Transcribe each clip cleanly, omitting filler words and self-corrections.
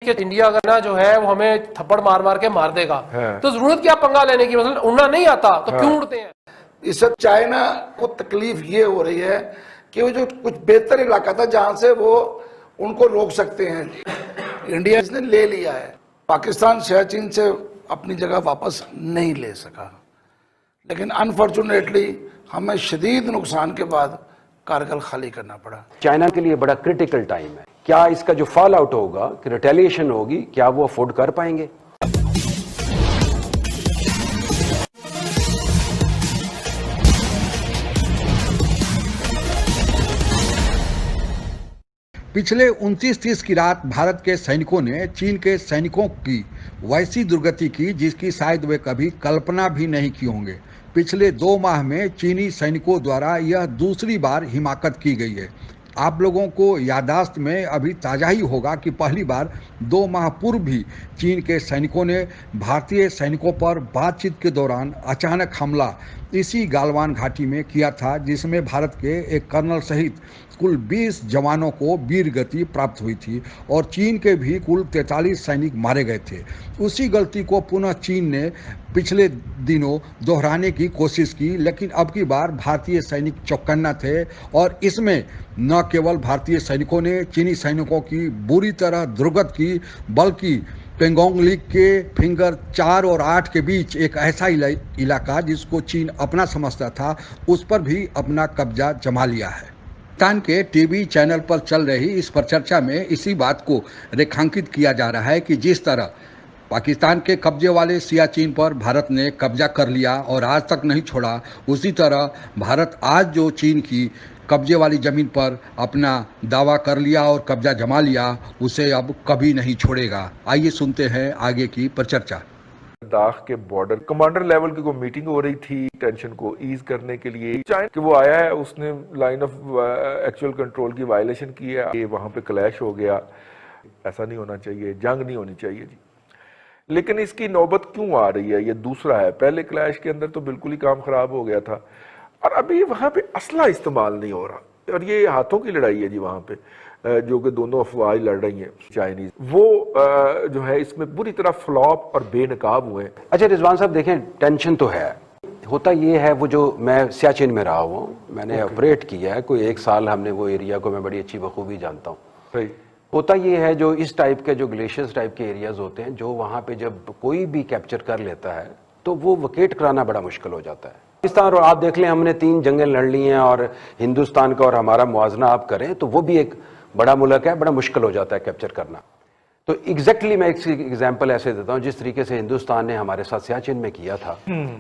कि इंडिया अगर ना जो है वो हमें थप्पड़ मार मार के मार देगा, तो जरूरत क्या पंगा लेने की, मतलब उड़ना नहीं आता तो क्यों उड़ते हैं। इससे चाइना को तकलीफ ये हो रही है कि वो जो कुछ बेहतर इलाका था जहां से वो उनको रोक सकते हैं, इंडिया इसने ले लिया है। पाकिस्तान सियाचिन से अपनी जगह वापस नहीं ले सका, लेकिन अनफॉर्चुनेटली हमें शदीद नुकसान के बाद कारगिल खाली करना पड़ा। चाइना के लिए बड़ा क्रिटिकल टाइम है। क्या इसका जो फॉल आउट होगा, कि रिटेलिएशन होगी, क्या वो अफोर्ड कर पाएंगे। पिछले 29-30 की रात भारत के सैनिकों ने चीन के सैनिकों की वैसी दुर्गति की जिसकी शायद वे कभी कल्पना भी नहीं की होंगे। पिछले 2 माह में चीनी सैनिकों द्वारा यह दूसरी बार हिमाकत की गई है। आप लोगों को यादाश्त में अभी ताज़ा ही होगा कि पहली बार 2 माह पूर्व भी चीन के सैनिकों ने भारतीय सैनिकों पर बातचीत के दौरान अचानक हमला इसी गालवान घाटी में किया था, जिसमें भारत के एक कर्नल सहित कुल 20 जवानों को वीर गति प्राप्त हुई थी और चीन के भी कुल 43 सैनिक मारे गए थे। उसी गलती को पुनः चीन ने पिछले दिनों दोहराने की कोशिश की, लेकिन अब की बार भारतीय सैनिक चौकन्ना थे और इसमें न केवल भारतीय सैनिकों ने चीनी सैनिकों की बुरी तरह दुर्गत की, बल्कि पेंगोंग लीग के फिंगर 4 और 8 के बीच एक ऐसा इलाका जिसको चीन अपना समझता था, उस पर भी अपना कब्जा जमा लिया है। पाकिस्तान के टीवी चैनल पर चल रही इस पर चर्चा में इसी बात को रेखांकित किया जा रहा है कि जिस तरह पाकिस्तान के कब्जे वाले सियाचिन पर भारत ने कब्जा कर लिया और आज तक नहीं छोड़ा, उसी तरह भारत आज जो चीन की कब्जे वाली जमीन पर अपना दावा कर लिया और कब्जा जमा लिया, उसे अब कभी नहीं छोड़ेगा। आइए सुनते हैं आगे की परिचर्चा। लद्दाख के बॉर्डर कमांडर लेवल की कोई मीटिंग हो रही थी टेंशन को ईज करने के लिए। चाइना कि वो आया है, उसने लाइन ऑफ एक्चुअल कंट्रोल की वायलेशन की है, ये वहां पे क्लैश हो गया। ऐसा नहीं होना चाहिए, जंग नहीं होनी चाहिए जी। लेकिन इसकी नौबत क्यों आ रही है, ये दूसरा है। पहले क्लैश के अंदर तो बिल्कुल ही काम खराब हो गया था और अभी वहां पे असला इस्तेमाल नहीं हो रहा और ये हाथों की लड़ाई है जी। वहां पे जो कि दोनों अफवाज लड़ रही हैं चाइनीज, वो जो है इसमें बुरी तरह फ्लॉप और बेनकाब हुए। अच्छा रिजवान साहब देखें, टेंशन तो है, होता ये है, वो जो मैं सियाचिन में रहा हुआ हूँ, मैंने ऑपरेट किया है, कोई 1 साल हमने वो एरिया को मैं बड़ी अच्छी बखूबी जानता हूँ। होता ये है, जो इस टाइप के जो ग्लेशियर्स टाइप के एरियाज होते हैं, जो वहाँ पे जब कोई भी कैप्चर कर लेता है तो वो वकेट कराना बड़ा मुश्किल हो जाता है। पाकिस्तान और आप देख लें, हमने 3 जंगें लड़ ली हैं और हिंदुस्तान का और हमारा मुआवजना आप करें तो वो भी एक बड़ा मुल्क है, बड़ा मुश्किल हो जाता है कैप्चर करना। तो एग्जैक्टली मैं एक एग्जांपल ऐसे देता हूं, जिस तरीके से हिंदुस्तान ने हमारे साथ सियाचिन में किया था,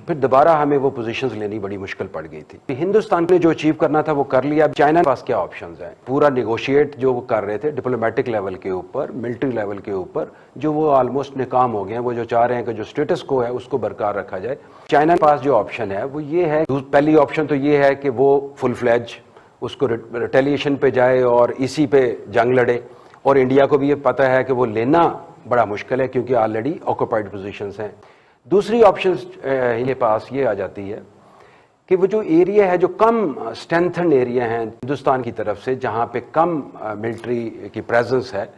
फिर दोबारा हमें वो पोजीशंस लेनी बड़ी मुश्किल पड़ गई थी। हिंदुस्तान ने जो अचीव करना था वो कर लिया। चाइना के पास क्या ऑप्शंस हैं, पूरा निगोशिएट जो वो कर रहे थे डिप्लोमेटिक लेवल के ऊपर, मिलिट्री लेवल के ऊपर, जो वो ऑलमोस्ट नाकाम हो गए हैं। वो जो चाह रहे हैं कि जो स्टेटस को है उसको बरकरार रखा जाए। चाइना के पास जो ऑप्शन है वो ये है, पहली ऑप्शन तो ये है कि वो फुल फ्लैज उसको रिटेलिएशन पे जाए और इसी पे जंग लड़े, और इंडिया को भी ये पता है कि वो लेना बड़ा मुश्किल है क्योंकि ऑलरेडी ऑक्युपाइड पोजीशंस हैं। दूसरी ऑप्शन इनके पास ये आ जाती है कि वो जो एरिया है, जो कम स्ट्रेंथन एरिया हैं हिंदुस्तान की तरफ से, जहाँ पे कम मिलिट्री की प्रेजेंस है,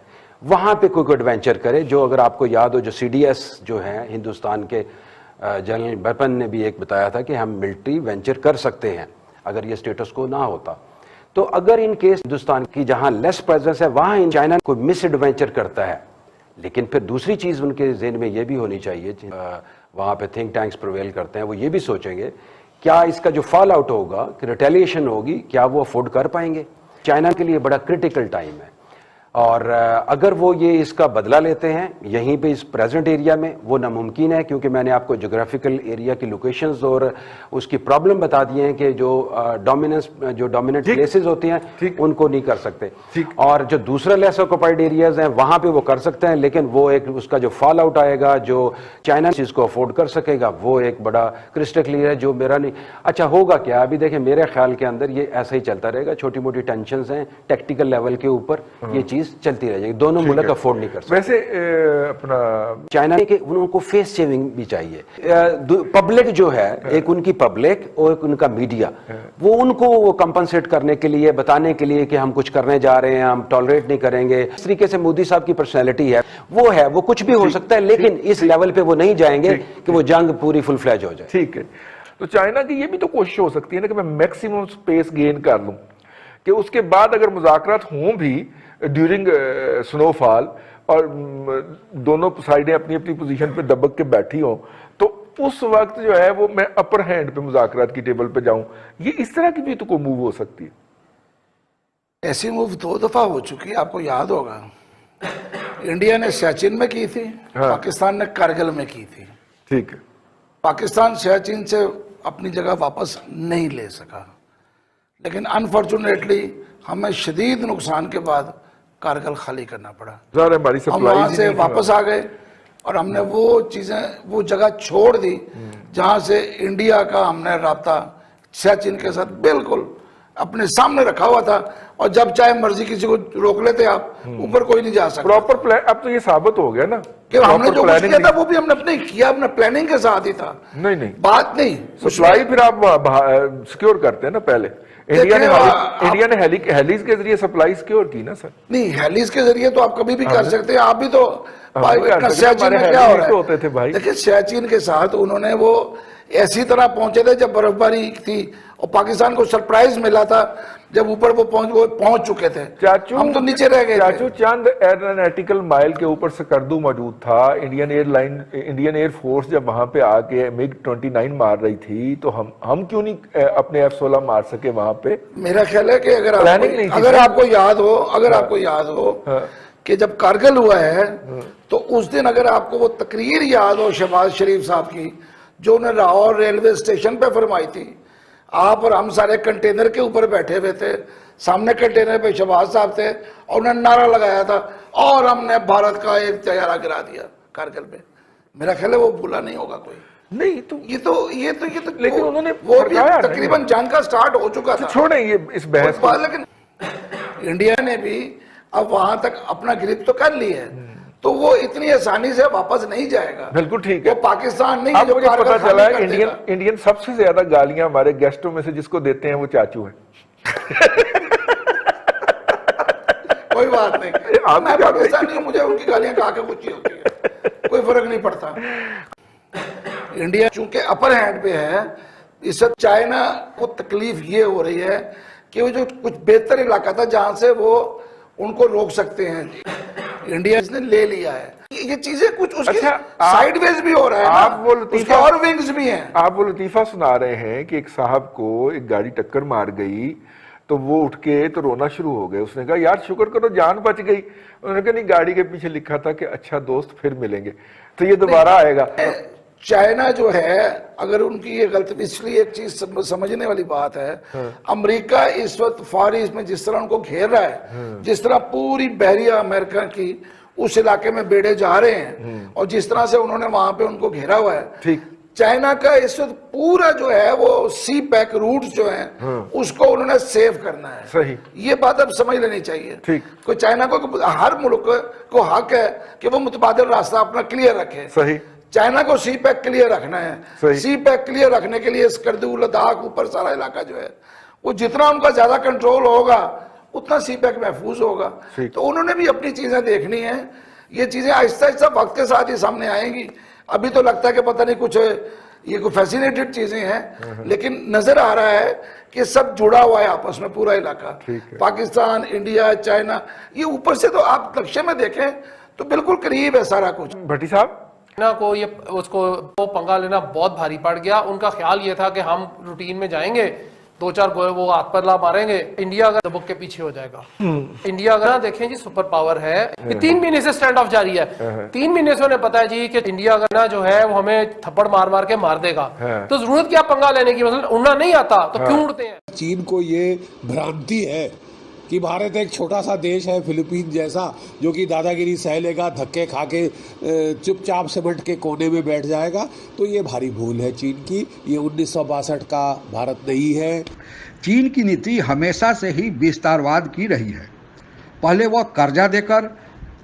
वहाँ पे कोई एडवेंचर करे। जो अगर आपको याद हो, जो CDS जो है हिंदुस्तान के जनरल बिपिन ने भी एक बताया था कि हम मिलिट्री वेंचर कर सकते हैं अगर ये स्टेटस को ना होता। तो अगर इन केस हिंदुस्तान की जहां लेस प्रेजेंस है वहां इन चाइना कोई मिस एडवेंचर करता है, लेकिन फिर दूसरी चीज उनके ज़हन में ये भी होनी चाहिए, वहां पे थिंक टैंक्स प्रिवेल करते हैं, वो ये भी सोचेंगे क्या इसका जो फॉल आउट होगा, कि रिटेलिएशन होगी, क्या वो अफोर्ड कर पाएंगे। चाइना के लिए बड़ा क्रिटिकल टाइम है और अगर वो ये इसका बदला लेते हैं यहीं पे इस प्रेजेंट एरिया में, वो नामुमकिन है क्योंकि मैंने आपको जोग्राफिकल एरिया की लोकेशंस और उसकी प्रॉब्लम बता दी हैं कि जो डोमिनेंट प्लेसेस होती हैं उनको नहीं कर सकते, और जो दूसरा लेस ऑक्युपाइड एरियाज हैं वहां पे वो कर सकते हैं, लेकिन वो एक उसका जो फॉल आउट आएगा, जो चाइना इसको अफोर्ड कर सकेगा, वो एक बड़ा क्रिस्टल क्लियर है, जो मेरा नहीं। अच्छा होगा क्या, अभी देखें मेरे ख्याल के अंदर ये ऐसा ही चलता रहेगा, छोटी मोटी टेंशन हैं टैक्टिकल लेवल के ऊपर, ये चीज चीज चलती रह जाएगी, दोनों मुल्क अफोर्ड नहीं कर सकते। वैसे अपना चाइना के उनको फेस सेविंग भी चाहिए, पब्लिक जो है, एक उनकी पब्लिक और एक उनका मीडिया, वो उनको कंपनसेट करने के लिए, बताने के लिए कि हम कुछ करने जा रहे हैं, हम टॉलरेट नहीं करेंगे। इस तरीके से मोदी साहब की पर्सनैलिटी है, वो कुछ भी हो सकता है, लेकिन इस लेवल पे वो नहीं जाएंगे कि वो जंग पूरी फुल फ्लैज हो जाए। ठीक है, तो चाइना की ये भी तो कोशिश हो सकती है ना कि मैं मैक्सिमम स्पेस गेन कर लूं, कि उसके बाद अगर मुज़ाकरात हों भी ड्यूरिंग स्नोफॉल और दोनों साइडें अपनी अपनी पोजीशन पे दबक के बैठी हों, तो उस वक्त जो है वो मैं अपर हैंड पे मुज़ाकरात की टेबल पे जाऊं। ये इस तरह की भी तो कोई मूव हो सकती है। ऐसी मूव 2 दफा हो चुकी है, आपको याद होगा। इंडिया ने सियाचिन में की थी, पाकिस्तान ने कारगिल में की थी। ठीक है, पाकिस्तान सियाचिन से अपनी जगह वापस नहीं ले सका, लेकिन अनफॉर्चुनेटली हमें शदीद नुकसान के बाद कारगिल खाली करना पड़ा। हमारी हम वहां से वापस आ गए और हमने वो चीजें, वो जगह छोड़ दी जहां से इंडिया का हमने राब्ता सियाचिन के साथ बिल्कुल अपने सामने रखा हुआ था, और जब चाहे मर्जी किसी को रोक लेते आप, ऊपर कोई नहीं जा सकता। प्रॉपर प्लान अब तो ये साबित हो गया ना कि हमने जो कुछ किया था वो भी हमने अपने किया, अपने प्लानिंग के साथ ही था। नहीं बात नहीं, सप्लाई फिर आप सिक्योर करते हैं ना। पहले इंडिया ने हेलीज के जरिए सप्लाई सिक्योर की ना सर। नहीं, हेलीज के जरिए तो आप कभी भी कर सकते हैं। आप भी तो सियाचिन में क्या हो रहा है होते थे भाई। देखिए, सियाचिन के साथ उन्होंने वो ऐसी तरह पहुंचे थे जब बर्फबारी थी, और पाकिस्तान को सरप्राइज मिला था जब ऊपर वो पहुंच चुके थे। चाचू, हम तो नीचे रह गए चाचू, चंद एरोनॉटिकल माइल के ऊपर सकर्दू मौजूद था। इंडियन एयरफोर्स जब वहां पे आके MiG-29 मार रही थी, तो हम क्यों नहीं अपने F-16 मार सके वहां पे? मेरा ख्याल है कि अगर आपको याद हो कि जब कारगिल हुआ है, तो उस दिन अगर आपको वो तकरीर याद हो शहबाज शरीफ साहब की, जो उन्हें लाहौर रेलवे स्टेशन पे फरमाई थी, आप और हम सारे कंटेनर के ऊपर बैठे हुए थे, सामने कंटेनर पे शहबाज साहब थे, और उन्होंने नारा लगाया था, और हमने भारत का एक तैयारा गिरा दिया कारगिल में। मेरा ख्याल है वो भूला नहीं होगा कोई। नहीं तो ये तो लेकिन उन्होंने वो भी तकरीबन जंग का स्टार्ट हो चुका था। छोड़ें ये इस बहस को। लेकिन इंडिया ने भी अब वहां तक अपना ग्रिप तो कर ली है, तो वो इतनी आसानी से वापस नहीं जाएगा। बिल्कुल ठीक है, वो पाकिस्तान नहीं। अब मुझे पता चला है इंडियन सबसे ज्यादा गालियां हमारे गेस्टों में से जिसको देते हैं वो चाचू है। कोई बात नहीं, मैं पाकिस्तानी हूं, मुझे उनकी गालियां कहा के कुछ होती है, कोई फर्क नहीं पड़ता। इंडिया चूंकि अपर हैंड पे है, इस वक्त चाइना को तकलीफ ये हो रही है कि वो जो कुछ बेहतर इलाका था जहां से वो उनको रोक सकते हैं, इंडिया ने ले लिया है। ये चीजें कुछ उसके साइडवेज भी हो रहा है। आप वो लतीफा और विंग्स भी हैं। आप वो लतीफा सुना रहे हैं कि एक साहब को एक गाड़ी टक्कर मार गई, तो वो उठ के तो रोना शुरू हो गए। उसने कहा यार शुक्र करो जान बच गई। उन्होंने कहा नहीं, गाड़ी के पीछे लिखा था कि अच्छा दोस्त फिर मिलेंगे, तो ये दोबारा आएगा। चाइना जो है, अगर उनकी ये गलती, इसलिए एक चीज समझने वाली बात है, अमेरिका इस वक्त फार ईस्ट में जिस तरह उनको घेर रहा है, जिस तरह पूरी बहरिया अमेरिका की उस इलाके में बेड़े जा रहे हैं, और जिस तरह से उन्होंने वहां पे उनको घेरा हुआ है, ठीक, चाइना का इस वक्त पूरा जो है वो सी पैक रूट जो है उसको उन्होंने सेव करना है। सही, ये बात अब समझ लेनी चाहिए। ठीक, कोई चाइना को, हर मुल्क को हक है कि वो मुतबादिल रास्ता अपना क्लियर रखे। सही, चाइना को सी पैक क्लियर रखना है। सी पैक क्लियर रखने के लिए स्कर्दू, लद्दाख, ऊपर सारा इलाका जो है, वो जितना उनका ज्यादा कंट्रोल होगा उतना सी पैक महफूज होगा। तो उन्होंने भी अपनी चीजें देखनी है। ये चीजें आहिस्ता आहिस्ता वक्त के साथ ही सामने आएंगी। अभी तो लगता है कि पता नहीं कुछ ये कोई फैसिनेटेड चीजें हैं, लेकिन नजर आ रहा है कि सब जुड़ा हुआ है आपस में, पूरा इलाका, पाकिस्तान, इंडिया, चाइना, ये ऊपर से तो आप नक्शे में देखें तो बिल्कुल करीब है सारा कुछ। भट्टी साहब को ये उसको वो पंगा लेना बहुत भारी पड़ गया। उनका ख्याल ये था कि हम रूटीन में जाएंगे, 2-4 गोले वो हाथ पर ला मारेंगे, इंडिया अगर दबक के पीछे हो जाएगा। इंडिया अगर देखें जी सुपर पावर है, ये 3 महीने से स्टैंड ऑफ जारी है। 3 महीने से उन्हें पता है जी कि इंडिया अगर ना जो है वो हमें थप्पड़ मार मार के मार देगा, तो जरूरत क्या पंगा लेने की, मतलब उड़ना नहीं आता तो क्यों उड़ते हैं। चीन को ये भ्रांति है कि भारत एक छोटा सा देश है फिलीपीन जैसा, जो कि दादागिरी सह लेगा, धक्के खा के चुपचाप सिमट के कोने में बैठ जाएगा। तो ये भारी भूल है चीन की। ये 1962 का भारत नहीं है। चीन की नीति हमेशा से ही विस्तारवाद की रही है। पहले वह कर्जा देकर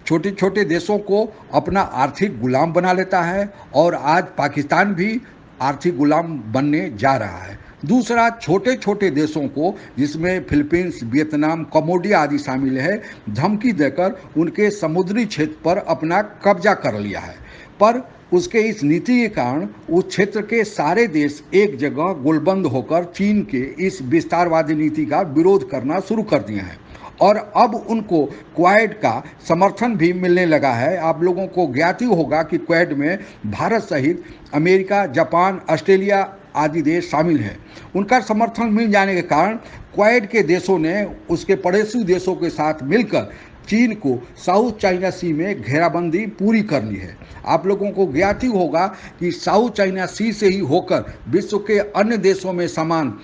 छोटे छोटे देशों को अपना आर्थिक गुलाम बना लेता है और आज पाकिस्तान भी आर्थिक गुलाम बनने जा रहा है। दूसरा, छोटे छोटे देशों को जिसमें फिलीपींस, वियतनाम, कम्बोडिया आदि शामिल है, धमकी देकर उनके समुद्री क्षेत्र पर अपना कब्जा कर लिया है। पर उसके इस नीति के कारण उस क्षेत्र के सारे देश एक जगह गोलबंद होकर चीन के इस विस्तारवादी नीति का विरोध करना शुरू कर दिए हैं और अब उनको क्वाड का समर्थन भी मिलने लगा है। आप लोगों को ज्ञात ही होगा कि क्वाड में भारत सहित अमेरिका, जापान, ऑस्ट्रेलिया आदि देश शामिल हैं। उनका समर्थन मिल जाने के कारण क्वाड के देशों ने उसके पड़ोसी देशों के साथ मिलकर चीन को साउथ चाइना सी में घेराबंदी पूरी कर ली है। आप लोगों को ज्ञात ही होगा कि साउथ चाइना सी से ही होकर विश्व के अन्य देशों में सामान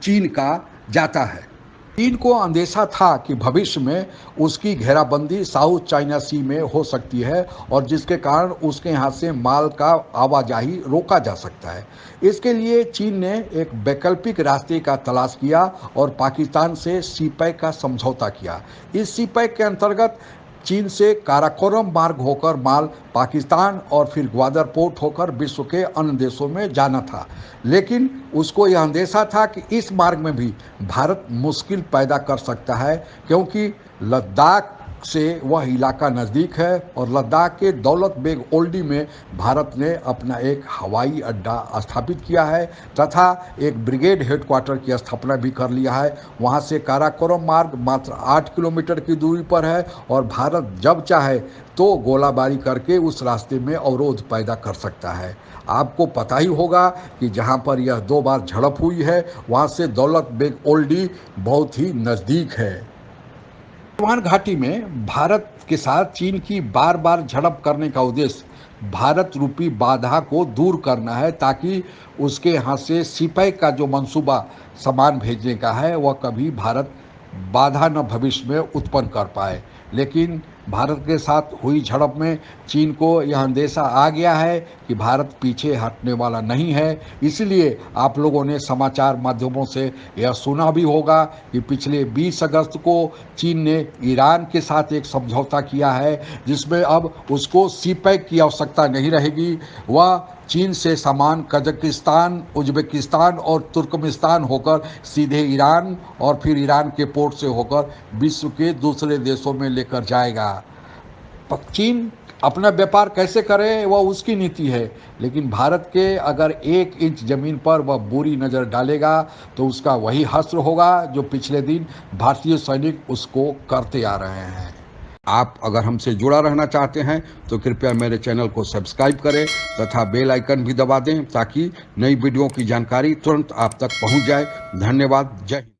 चीन का जाता है। चीन को अंदेशा था कि भविष्य में उसकी घेराबंदी साउथ चाइना सी में हो सकती है और जिसके कारण उसके यहाँ से माल का आवाजाही रोका जा सकता है। इसके लिए चीन ने एक वैकल्पिक रास्ते का तलाश किया और पाकिस्तान से सीपैक का समझौता किया। इस सीपैक के अंतर्गत चीन से काराकोरम मार्ग होकर माल पाकिस्तान और फिर ग्वादर पोर्ट होकर विश्व के अन्य देशों में जाना था, लेकिन उसको यह अंदेशा था कि इस मार्ग में भी भारत मुश्किल पैदा कर सकता है क्योंकि लद्दाख से वह इलाका नज़दीक है और लद्दाख के दौलत बेग ओल्डी में भारत ने अपना एक हवाई अड्डा स्थापित किया है तथा एक ब्रिगेड हेडक्वार्टर की स्थापना भी कर लिया है। वहां से काराकोरम मार्ग मात्र 8 किलोमीटर की दूरी पर है और भारत जब चाहे तो गोलाबारी करके उस रास्ते में अवरोध पैदा कर सकता है। आपको पता ही होगा कि जहां पर यह 2 बार झड़प हुई है वहां से दौलत बेग ओल्डी बहुत ही नज़दीक है। गलवान घाटी में भारत के साथ चीन की बार बार झड़प करने का उद्देश्य भारत रूपी बाधा को दूर करना है ताकि उसके यहाँ से सीपैक का जो मंसूबा सामान भेजने का है वह कभी भारत बाधा न भविष्य में उत्पन्न कर पाए। लेकिन भारत के साथ हुई झड़प में चीन को यह अंदेशा आ गया है कि भारत पीछे हटने वाला नहीं है। इसलिए आप लोगों ने समाचार माध्यमों से यह सुना भी होगा कि पिछले 20 अगस्त को चीन ने ईरान के साथ एक समझौता किया है जिसमें अब उसको सीपैक की आवश्यकता नहीं रहेगी। वह चीन से सामान कजाकिस्तान, उज्बेकिस्तान और तुर्कमेनिस्तान होकर सीधे ईरान और फिर ईरान के पोर्ट से होकर विश्व के दूसरे देशों में लेकर जाएगा। चीन अपना व्यापार कैसे करे वह उसकी नीति है, लेकिन भारत के अगर 1 इंच जमीन पर वह बुरी नज़र डालेगा तो उसका वही हश्र होगा जो पिछले दिन भारतीय सैनिक उसको करते आ रहे हैं। आप अगर हमसे जुड़ा रहना चाहते हैं तो कृपया मेरे चैनल को सब्सक्राइब करें तथा बेल आइकन भी दबा दें ताकि नई वीडियो की जानकारी तुरंत आप तक पहुंच जाए। धन्यवाद। जय हिंद।